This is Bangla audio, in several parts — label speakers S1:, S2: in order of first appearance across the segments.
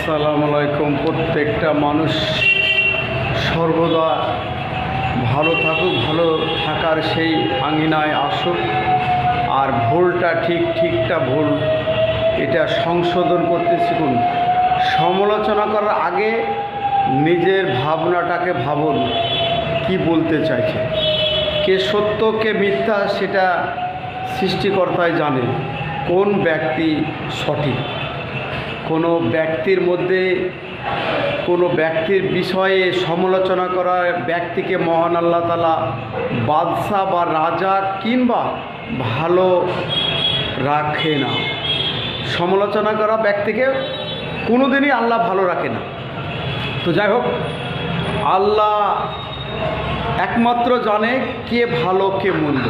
S1: আসসালামু আলাইকুম। প্রত্যেকটা মানুষ সর্বদা ভালো থাকুক, ভালো থাকার সেই আঙিনায় আসুক। আর ভুলটা ঠিকটা ভুল, এটা সংশোধন করতে শিখুন। সমালোচনা করার আগে নিজের ভাবনাটাকে ভাবুন, কি বলতে চাইছে। কে সত্য কে মিথ্যা সেটা সৃষ্টিকর্তাই জানে। কোন ব্যক্তি সঠিক, কোনো ব্যক্তির মধ্যে কোনো ব্যক্তির বিষয়ে সমালোচনা করা ব্যক্তিকে মহান আল্লাহ তাআলা বাদশা বা রাজা কিংবা ভালো রাখে না। সমালোচনা করা ব্যক্তিকে কোনোদিনই আল্লাহ ভালো রাখে না। তো যাই হোক, আল্লাহ একমাত্র জানে কে ভালো কে মন্দ।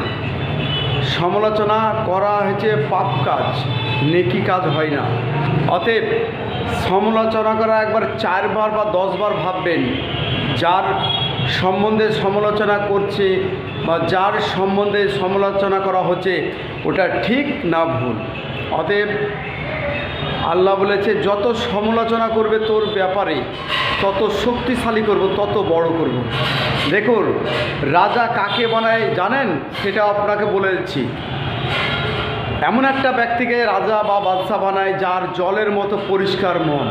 S1: সমালোচনা করা হয়েছে পাপ কাজ, নেকি কাজ হয় না। অতএব সমালোচনা করা একবার 4 বার বা 10 বার ভাববেন, যার সম্বন্ধে সমালোচনা করছে বা যার সম্বন্ধে সমালোচনা করা হচ্ছে ওটা ঠিক না ভুল। অতএব আল্লাহ বলেছে, যত সমালোচনা করবে তোর ব্যাপারে তত শক্তিশালী করব, তত বড় করব। দেখুন, রাজা কাকে বানায় জানেন? সেটা আপনাকে বলে দিচ্ছি। এমন একটা ব্যক্তিকে রাজা বা বাদশা বানায় যার জলের মতো পরিষ্কার মন,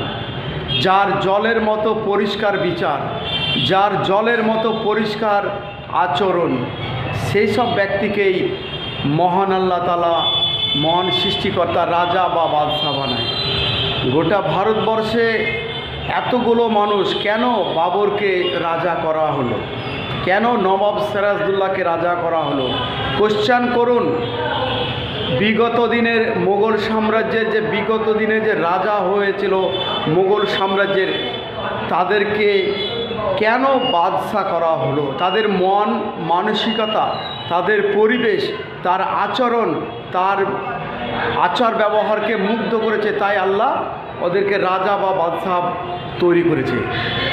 S1: যার জলের মতো পরিষ্কার বিচার, যার জলের মতো পরিষ্কার আচরণ। সেই সব ব্যক্তিকেই মহান আল্লাহ তাআলা, মহান সৃষ্টিকর্তা রাজা বা বাদশা বানায়। গোটা ভারতবর্ষে এতগুলো মানুষ, কেন বাবরকে রাজা করা হলো? কেন নবাব সিরাজউদ্দৌলাকে রাজা করা হলো? কোশ্চেন করুন। বিগত দিনের মোগল সাম্রাজ্যের বিগত দিনে যে রাজা হয়েছিল মোগল সাম্রাজ্যের, তাদেরকে কেন বাদশা করা হলো? তাদের মন মানসিকতা, তাদের পরিবেশ, তার আচরণ, তার আচার ব্যবহারকে মুগ্ধ করেছে, তাই আল্লাহ ওদেরকে রাজা বা বাদশা তৈরি করেছে।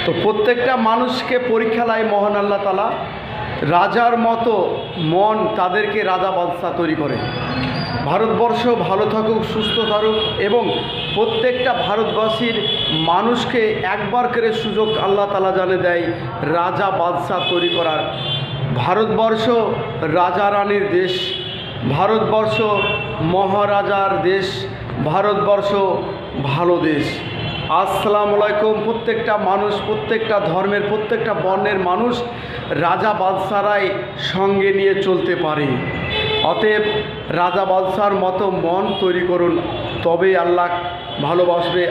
S1: তো প্রত্যেকটা মানুষকে পরীক্ষা নেয় মহান আল্লাহ তাআলা। রাজার মতো মন তাদেরকে রাজা বাদশা তৈরি করে। ভারতবর্ষ ভালো থাকুক, সুস্থ থাকুক এবং প্রত্যেকটা ভারতবাসীর মানুষকে একবার করে সুযোগ আল্লাহ তাআলা জানে দেয় রাজা বাদশা তৈরি করার। ভারতবর্ষ রাজা রানীর দেশ, ভারতবর্ষ মহারাজার দেশ, ভারতবর্ষ ভালো দেশ। আসসালামু আলাইকুম। প্রত্যেকটা মানুষ, প্রত্যেকটা ধর্মের, প্রত্যেকটা বর্ণের মানুষ রাজা বাদশারাই সঙ্গে নিয়ে চলতে পারে। অতএব রাজা বাদশার মতো মন তৈরি করুন, তবেই আল্লাহ ভালোবাসবে।